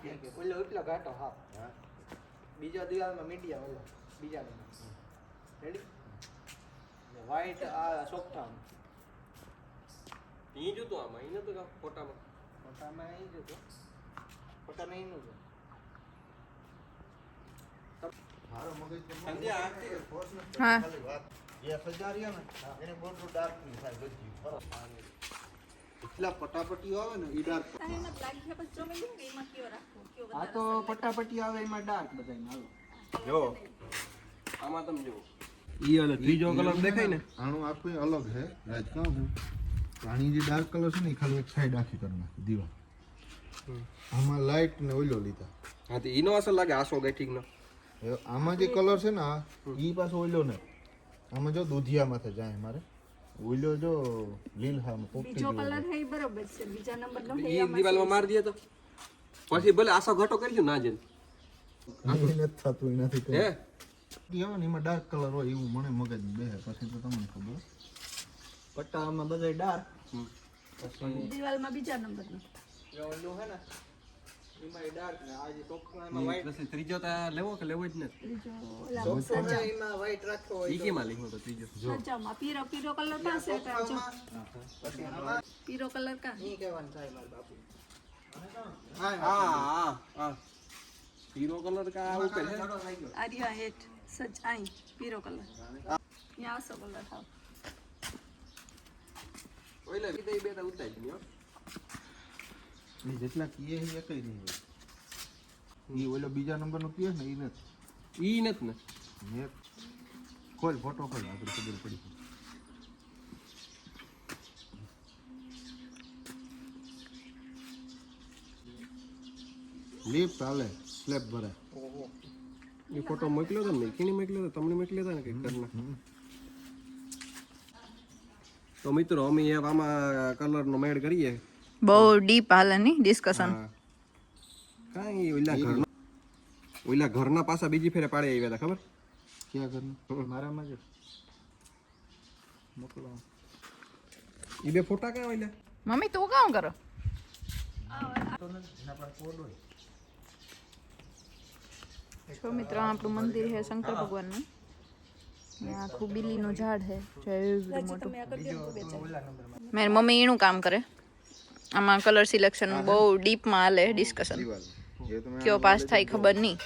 ઓલો એટલો ઘાટો હા બીજો દિવાલમાં મીડિયમ ઓલો બીજા નંબર રેડી વ્હાઈટ આ સોફ્ટા ઈ જો તો આમાં ઈ નતો ફોટામાં અહીં જ હતો ફોટામાં એનું છે મારો મગજ સંધ્યા હા એ સજારિયા ને એને બોર્ડર ડાર્ક ની થાય બધી એટલા પટાપટી આવે ને ઈ ડાર્ક આ તો પટ્ટાપટ્ટી આવે એમાં ડાર્ક બધામાં હાલો જો આમાં તમે જો ઈ ઓલો ત્રીજો કલર દેખાય ને આનું આખું અલગ છે રાજ કામ છે પાણી જે ડાર્ક કલર છે ને એ ખાલી એક સાઈડ આખી કરી નાખી દીવા આમાં લાઈટ ને ઓઈલો લીધા હા તો ઈનો અસર લાગે આસો ગેટિંગ નો આમાં જે કલર છે ને ઈ પાછો ઓઈલો ને આમાં જો દૂધિયા માથે જાય મારે ઓઈલો જો લીલ હામ પોપટી બીજો કલર હે બરોબર છે બીજા નંબર નો ઈ દિવાલમાં માર દે તો પછી ભલે આસો ઘટો કરજો ના જેન આખી નથી થતું એનાથી હે કઈ આવે ને એમાં ડાર્ક કલર હોય એવું મને મગજ બેહે પછી તો તમને ખબર પટ્ટામાં બધા ડાર્ક દિવાલમાં બીજા નંબર નો ઓલું હે ને એમાં ડાર્ક ને આ જે સોફ્ટમાં એમાં વ્હાઈટ પછી ત્રીજો તો લેવો કે લેવો જ નથી ત્રીજો ઓલા સોફ્ટમાં એમાં વ્હાઈટ રાખો હોય ઈ કેમાં લીધો તો ત્રીજો સજામાં પીરો કલર પાસે કાજો પીરો કલર કા ઈ કહેવાનું થાય મારા બાપુ હા હીરો કલર કા આવું કે છે આર્યા હેઠ સજ આઈ પીરો કલર યા આસો કલર થાવ ઓઈલે કીધે બે તા ઉતાઈ ગયો એ જેટલા કીએ એ એકઈ નહીં હોય ઈ ઓલો બીજા નંબરનો કીએ ને ઈ નથી ઈ નથી ને મેં ખોલ ફોટો ખોલ આપણે ખબર પડી લીપ ચાલે સ્લેબ ભરે એ ફોટો મોકલ્યો તો ને કીની મોકલ્યો તો તમને મોકલ્યો તો ને કે કરના તો મિત્રો અમે આમાં કલર નો મેડ કરીએ બહુ ડીપ હાલે ની ડિસ્કશન કાઈ ઓઈલા ઘરના પાછા બીજી ફેરે પાડે આવ્યા હતા ખબર ક્યાં ઘરનું મારામાં જ મોકલો ઈ બે ફોટા ક્યાં ઓઈલા મમ્મી તું કામ કરો જો મિત્રો આપણું મંદિર છે શંકર ભગવાનનું આખું બીલીનું ઝાડ છે મોટું મારી મમ્મી એનું કામ કરે આમાં કલર સિલેક્શન બહુ ડીપમાં હાલે ડિસ્કશન કયો પાસ થાય ખબર નહીં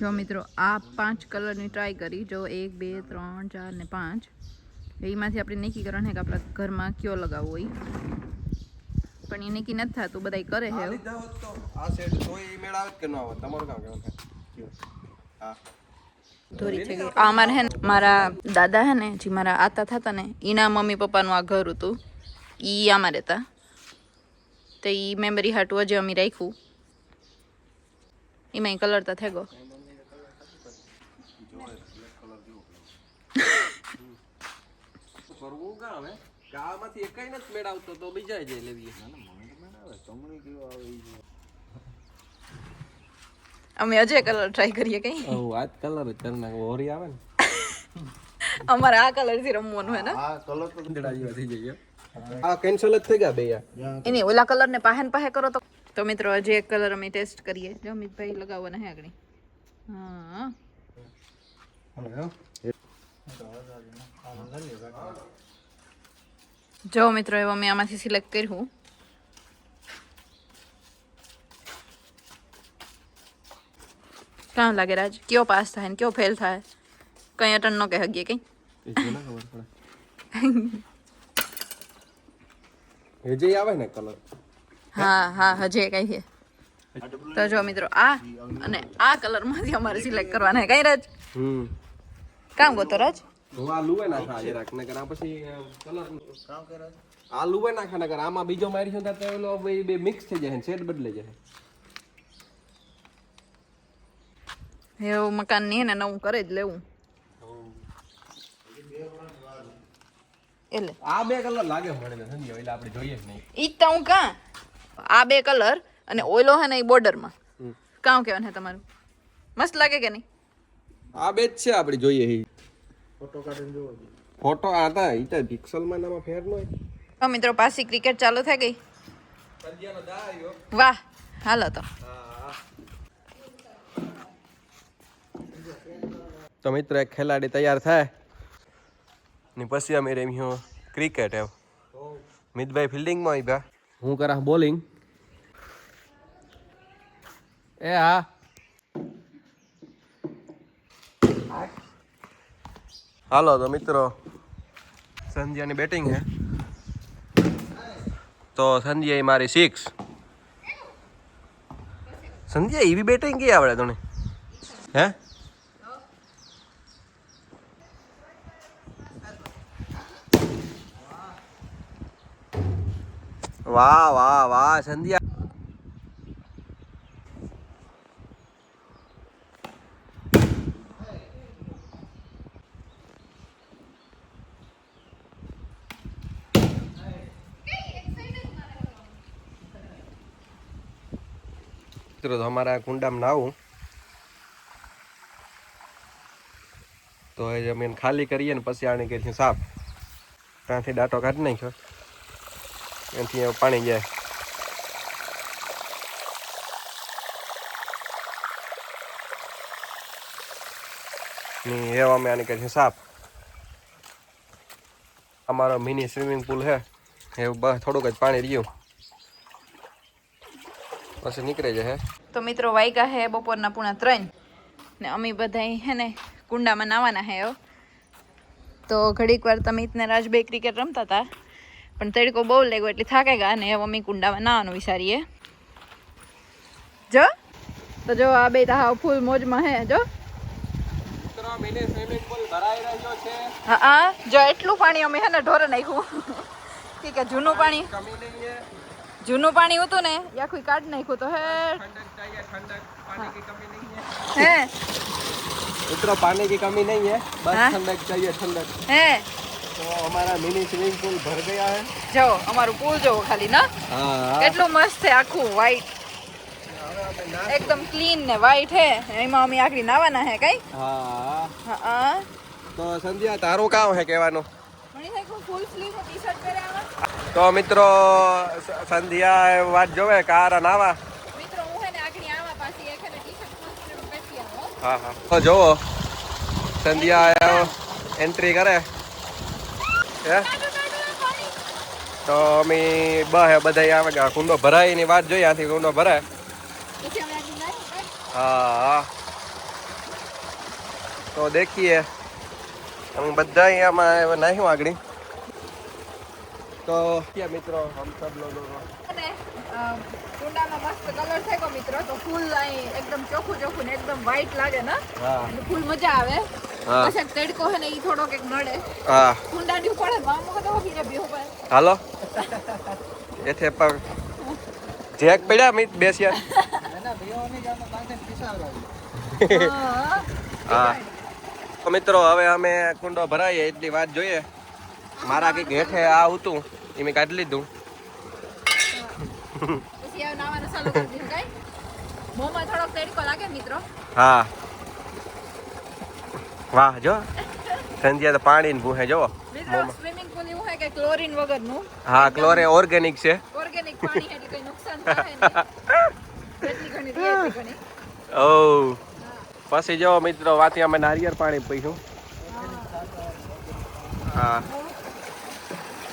જો મિત્રો આ 5 કલરની ટ્રાય કરી જો 1 2 3 4 ને 5 એમાંથી આપણે નક્કી કરવાનું છે કે આપણા ઘરમાં કયો લગાવવો હોય પણ એ નક્કી નથી થતું બધાય કરે છે એવું. આ સેટ તોય મેળ આવે કે ન આવે તમારું કામ કેવું થાય હા ધોરી થઈ ગઈ આ અમારે હે ને મારા દાદા હે ને જે મારા આતા થતા ને એના મમ્મી પપ્પાનું આ ઘર હતું ઈ આમાં રહેતા તો ઈ મેમરી હાટું હજી અમે રાખ્યું એમાં કલર તો થઈ ગયો કરવું કામ હે ગામમાંથી એકઈ નથી મેળ આવતો તો બીજા જઈ લેવી તમને કેવો આવે ઈ અમે અજય કલર ટ્રાય કરીએ કઈ આજ કલર જ કરી નાખો હોરી આવે ને અમારે આ કલર થી રમવાનું હે ને આ કલર તો ઉંદડા જેવા થઈ જાય આ કેન્સલ જ થઈ ગયા બે યાર એની ઓલા કલર ને પાહે કરો તો મિત્રો અજય એક કલર અમે ટેસ્ટ કરીએ જો અમિતભાઈ લગાવવાના હે આગળ હા જો મિત્રો એવો મેં આમાંથી સિલેક્ટ કર્યું કામ લાગે રાજ કયો પાસ થાય ને કયો ફેલ થાય કઈ અટન ન કહે હગીએ કઈ હેજે આવે ને કલર હા હા હજે કઈ છે તો જો મિત્રો આ અને આ કલર માંથી અમારે સિલેક્ટ કરવાના હે કઈ રાજ કામ ગોતો રાજ હું આ લુવે નાખા આજે રાખ નકર આ પછી કલર કામ કરે આ લુવે નાખા નકર આમાં બીજો મારી છું તો ઓલો બે મિક્સ થઈ જાય સેટ બદલાઈ જાય એવું મકાન નહીં ને નવું કરે જ લેવું એટલે આ બે કલર લાગે મળે ને સમજી એટલે આપણે જોઈએ જ નહીં ઈ તો હું કાં આ બે કલર અને ઓઈલો હે ને એ બોર્ડરમાં કામ કહેવાનું હે તમારું મસ્ત લાગે કે નહીં આ બે જ છે આપણે જોઈએ એ ફોટો કાઢીને જોવો ફોટો આતા ઈ તો પિક્સલમાં નામાં ફેર ન હોય તો મિત્રો પાછી ક્રિકેટ ચાલુ થઈ ગઈ સંજ્યાનો દા આવ્યો વાહ હાલો તો હા તો મિત્રો એક ખેલાડી તૈયાર થાય ને પછી અમે રમ્યું ક્રિકેટ એમ. મિતભાઈ ફિલ્ડિંગમાં આવ્યા, હું કરા બોલિંગ. એ હા હાલો તો મિત્રો સંધ્યાની બેટિંગ છે. તો સંધ્યા મારી 6. સંધ્યા એવી બેટિંગ કઈ આવડે તને? હે વાહ વાહ વાહ સંધ્યા. તો અમારા કુંડામાં નાવું તો એ જમીન ખાલી કરીએ ને પછી આને કરીશું સાફ. ત્યાંથી ડાટો કાઢી નાખ્યો, એનાથી પાણી જાય. ને એવા અમે આને કરીશું સાફ. અમારો મિની સ્વિમિંગ પુલ છે, એવું બસ થોડુંક જ પાણી રહ્યું પછી નીકળી જાય. તો મિત્રો વાગ્યા હે બપોરના 3:30 ને અમે બધા હે ને કુંડામાં નાવાના હે. તો ઘડીક વાર તમિત ને રાજભાઈ ક્રિકેટ રમતા હતા, પણ તડકો બહુ લાગ્યો એટલે થાકે ગયા ને હવે અમે કુંડામાં નાવાનું વિચારીએ. જો તો જો આ બે તા ફૂલ મોજમાં હે. જો હા જો એટલું પાણી અમે હે ને ઢોરે નાખ્યું કે જૂનું પાણી હતું ને આખું કાઢી નાખ્યું. તો હે मित्रों पानी की कमी नहीं है, बस ठंडक चाहिए, ठंडक है. तो हमारा मिनी स्विमिंग पूल भर गया है. जो हमारा पूल जो खाली ना કેટલું મસ્ત છે, આખું વ્હાઈટ એકદમ ક્લીન ને વ્હાઈટ હે. એમાં અમે આખરી નાવાના હે કઈ. હા હા. તો સંધ્યા તારું કામ હે કહેવાનું? મણી સાહેબ ફૂલ સ્લીવ ટી-શર્ટ પહેર્યા. તો મિત્રો સંધ્યા વાત જોવે કાર નાવા. મિત્રો હું હે ને આખરી આવા પાછી એક હે ને ટી-શર્ટ ફૂલ સ્લીવ પહેરી આવો. હા હા. તો જોવો સંધ્યા એન્ટ્રી કરે હે. તો અમે બધા આવે કે કુંડો ભરાય ની વાત જોઈએ. આથી કુંડો ભરાય. હા તો દેખીએ हम બધા અહીંયા નાખ્યું આગળ. તો क्या મિત્રો हम सब लोगों को કુંડામાં મસ્ત કલર થયો મિત્રો. તો ફૂલ અહીં એકદમ ચોખ્ખું ને એકદમ વ્હાઈટ લાગે ને. હા ફૂલ મજા આવે. હા પછી તડકો હે ને ઈ થોડોક એક નડે. હા કુંડાની પડે મામો કદો હોકી રે બેહો પર. હાલો એથે પર જેક પડ્યા મિત બેસ્યા ના બેહો ની જાનો પાંચે પીસાવરો. હા તો મિત્રો હવે અમે કુંડો ભરાઈએ એટલી વાત જોઈએ. મારા કઈક હેઠે આ હતું એ મેં કાઢી લીધું. પછી આ નાવાનું ચાલુ કરી દીધું કઈ. મોમાં થોડોક તડકો લાગે મિત્રો. હા વાહ જો સંધ્યા તો પાણી ને ભૂહે જો. મિત્રો સ્વિમિંગ પુલ એવું હે કે ક્લોરીન વગરનું. હા ક્લોરે ઓર્ગેનિક છે. ઓર્ગેનિક પાણી એટલે કોઈ નુકસાન થાય નહીં. એટલી ઘણી. ઓ પછી જો મિત્રો વાથી અમે નારિયેળ પાણી પીશું. હા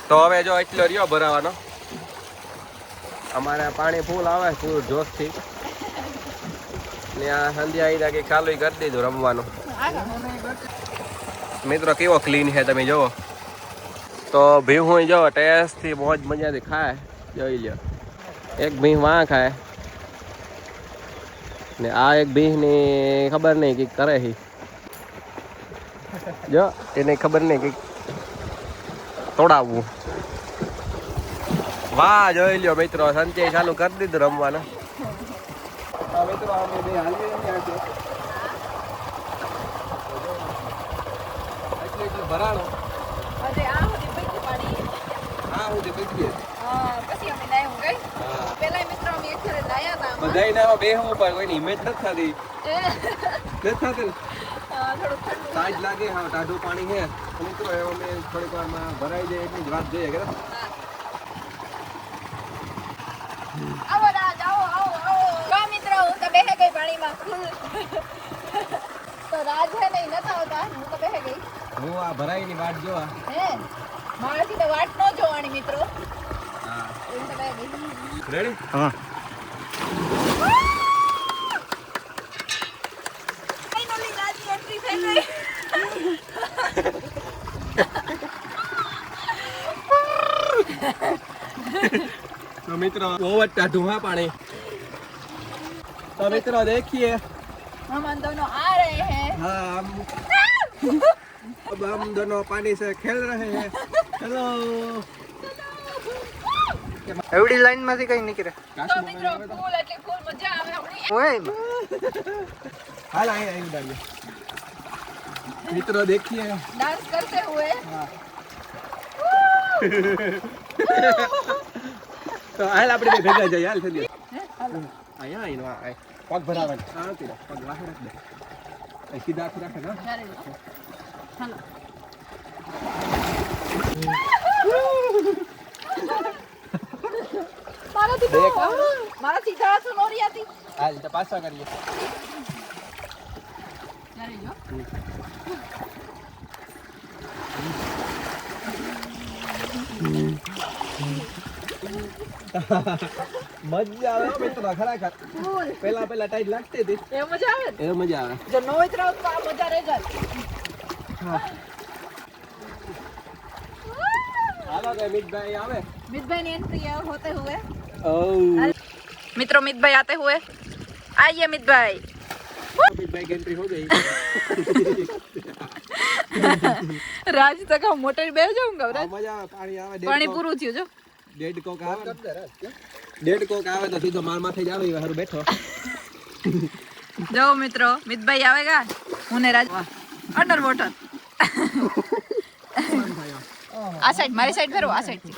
તો હવે જો એટલો રહ્યો ભરાવાનો. અમારે પાણી ફૂલ આવે ફૂલ જોશથી ને આ સંધ્યા આવી કે ચાલુ કરી દીધું રમવાનું. મિત્રો કેવો ક્લીન છે તમે જુઓ. તો ભીહું જો ટેસ્ટથી મોજ મજાથી ખાય. જોઈ લ્યો એક ભીહ વાં ખાય ને આ એક ભીહ ની ખબર નહીં કે કરે હી. જો એને ખબર નહીં કે તોડાવવું. વાહ જોઈ લ્યો મિત્રો સંચય ચાલુ કરી દીધું રમવાનું. મિત્રો અમે બે હાલવી રહ્યા છે એટલે ભરાણો. અરે આ હોતી પૈકી પાણી. હા હું તે પીએ. પછી અમે નાયું ગઈ. પેલા મિત્રો અમે એક ફેરે નાયા હતા. બધાય ના બેહવું ઉપર કોઈની ઇમેજ નથી થતી. નથી થતી થોડું ઠંડુ તાજ લાગે. હા ટાઢું પાણી છે મિત્રો. અમે થોડીક વારમાં ભરાઈ જાય એટલી જ વાત જોઈએ કે આવો રાજ આવો. મિત્રો હું તો બેહે ગઈ પાણીમાં ફૂલ. તો રાજ હે ને નતા આવતા કા હું તો બેહી ગઈ હું આ ભરાઈની વાટ જોવા. હે મારાથી તો વાટ ન જોવાની મિત્રો હા હું તો બેહી ગઈ રેડી. હા ફાઇનલી ગાડી એન્ટ્રી થઈ ગઈ तो मित्रों बहुत टाढू है पानी. तो मित्रों देखिए हम दोनों आ रहे हैं हाँ अब हम दोनों पानी से खेल रहे हैं. हेलो એવડી લાઈન માંથી કઈ નીકળે તો મિત્રો ફૂલ એટલે ફૂલ મજા આવે હમણાં ઓય हाल आए आए डालिए. मित्रों देखिए डांस करते हुए तो हाल આપણે બે ભેગા જઈએ. હાલ થઈ અહીંયા આઈનો આ પગ ભરાવા હા તે પગ વાહે રાખ દે. એ સીધા હાથ રાખે ના. ચાલે હાલો મારાથી જાતો નોરી આતી હાલ તો પાછા કરીએ. ચાલે જો મજા આવે હો મિત્રો ખરેખર. ફૂલ પહેલા પહેલા ટાઈટ લાગતી હતી એ મજા આવે એ મજા આવે. જો નોઈ ત્રાવ તો આ મજા રહે જાય હાલો કે મિતભાઈ આવે. मितभाई ने एंट्री होते हुए ओह मित्रों मितभाई आते हुए आइए मितभाई मितभाई की एंट्री हो गई. राज तक हम मोटर पे बैठ जाऊंगा આ મજા આવે પાણી આવે. पानी पूરું થયું જો ડેડ કોક આવે. ડેડ કોક આવે તો સીધો માર માથે જ આવે એ હારું બેઠો. જો મિત્રો મિતભાઈ આવેગા હું ને રાજ અંડર વોટર આ સાઈડ મારી સાઈડ ફેરવો આ સાઈડ થી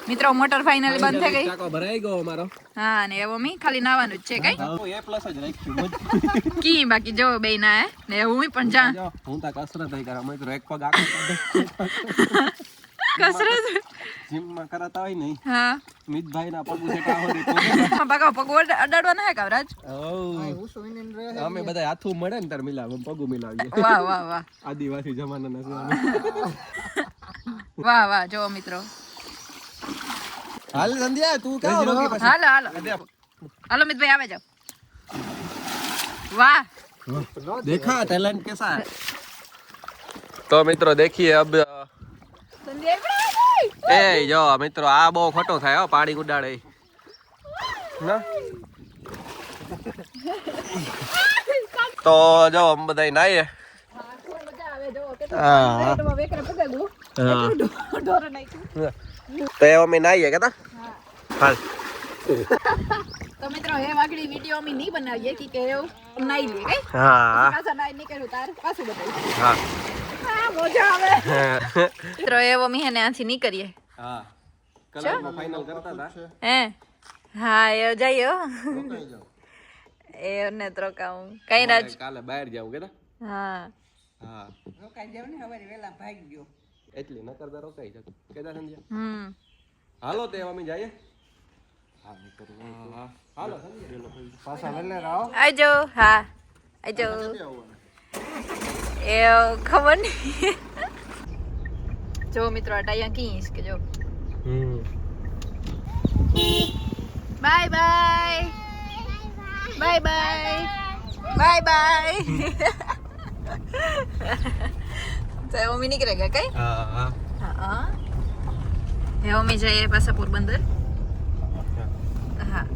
મિત્રો મોટર ફાઇનલી બંધ થઈ ગઈ ટાંકો ભરાઈ ગયો અમારો. હા ને એવો મી ખાલી નાવાનું જ છે કઈ એ પ્લસ જ રાખ્યું. કી બાકી જો બે ના હે ને હું પણ જા જો હું તો કસરત નહીં કરા. મિત્રો એક પગ આખો કસરત જીમ માં કરતા હોય નહીં. હા મિતભાઈ ના પગ છે કાહો રે. પગો પગો અડાડવાના હે કવરાજ અમે બધા હાથું મળે ને તાર મિલાવ પગું મિલાવીએ. વાહ વાહ વાહ આદિવાસી જમાનાના છે. વાહ વાહ જો મિત્રો હાલ સંધ્યા તું કાં રોકી પછી. હાલો હાલો હાલો મિતભાઈ આવે જાઓ વાહ देखा टैलेंट कैसा है. तो मित्रों देखिए अब ए जो मित्रों आ बહુ ખોટો થાય હો પાણી ઉડાડે ના. તો જો અમે બધા નાઈએ. હા તો એ અમે નાઈએ કેતા હાલ. તો મિત્રો એ વાગડી વિડિયો અમે નહીં બનાવીએ કે એવું નાઈ લે કઈ હા પાછા નાઈ નીકળ્યું તાર પાછું બતાવી હા હા મજા આવે મિત્રો એવો મી હેને આથી નીકળીએ હા કલરમાં ફાઇનલ કરતા હતા. હે હા એ જઈયો એ ને ત્રોકાઉં કઈ રાજ કાલે બહાર જાવ કેતા હા હા રોકાઈ જાવ ને હવારે વેલા ભાગી ગયો એટલી નકર તો રોકાઈ જતો કેતા સંજ્યા. હાલો તે અમે જઈએ. હા હાલો પાછા વેલે રાવ આજો હા આજો એ ખબર નહીં જો મિત્રો અટાયા કીસ કે જો bye bye bye bye bye bye તો એ મમ્મી નીકળેગા કઈ હા હા હા એ મમ્મી જઈએ પાછા પોરબંદર હા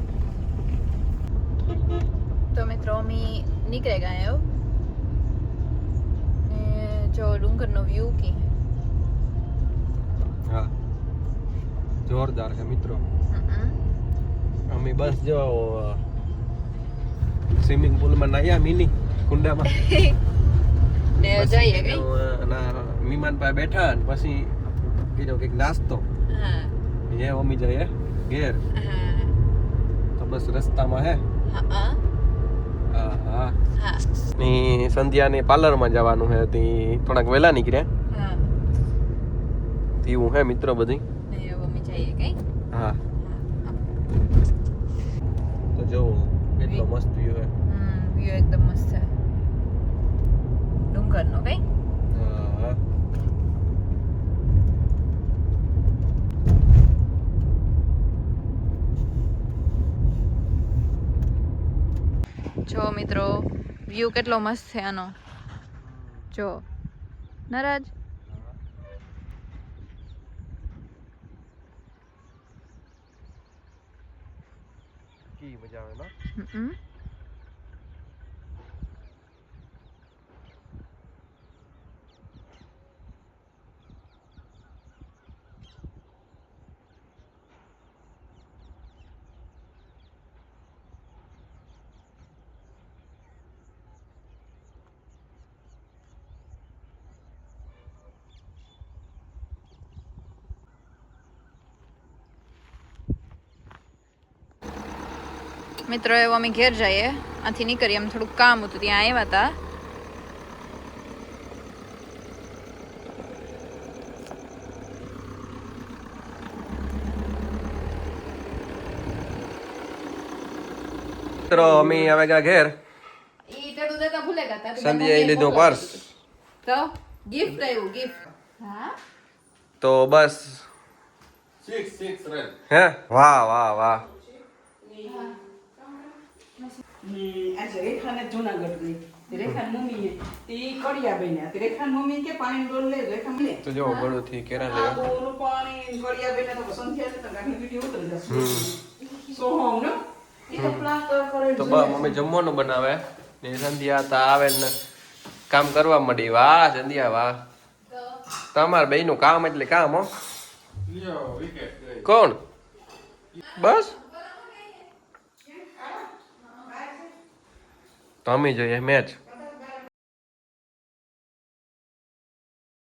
તો મિત્રો અમી નીકળે ગયા એવું ને જો ડુંગરનો વ્યૂ કી હા જોરદાર છે મિત્રો. અમે બસ જો સ્વિમિંગ પુલમાં નાયા મિની કુંડામાં ને જઈએ કઈ વિમાન પર બેઠા ને પછી કીધો કંઈક નાસ્તો હા એ મમ્મી જઈએ ઘેર. હા તો બસ રસ્તામાં હે હા હા હા હા ની સંધ્યાને પાર્લરમાં જવાનું હે તી થોડાક વહેલા નીકળ્યા હા તેવું હે મિત્રો બધી. ને મમ્મી જઈએ કઈ હા તો જો કેટલો મસ્ત વ્યૂ હે. વ્યૂ એકદમ મસ્ત છે ઘરનો કઈ હા. જો મિત્રો વ્યૂ કેટલો મસ્ત છે આનો જો નરાજ કી મજા આવે ના હમ. મિત્રો એવો અમે ઘેર જઈએ આથી નીકળીએ એમ થોડુંક કામ હતું ત્યાં આવ્યા હતા મિત્રો અમે હવે ગયા ઘેર ઈ તે તું દેતા ભૂલે ગયા સંધ્યાએ લીધું પર્સ તો ગિફ્ટ આવ્યું ગિફ્ટ હા તો બસ હે વાહ વાહ વાહ આજે રેખાને જુનાગઢ ગઈ રેખાની મમ્મીએ ઈ કડિયા બન્યા તે રેખાની મમ્મી કે પાણી ડોલ લે રેખા લે તો જો ગળું થી કેરા લે આબોનું પાણી કડિયા બન્યા તો સંખ્યા છે તો ગાંઠી વિડિયો ઉતરી જશે સોહમ નો ઈ તો પ્લાસ્ટર કરે તો બા મમ્મી જમવાનું બનાવે ને સંધ્યા તા આવે ને કામ કરવા મળી વાહ સંધ્યા વાહ તમાર બેયનું કામ એટલે કામ હો કોણ બસ તો અમે જોઈએ મેચ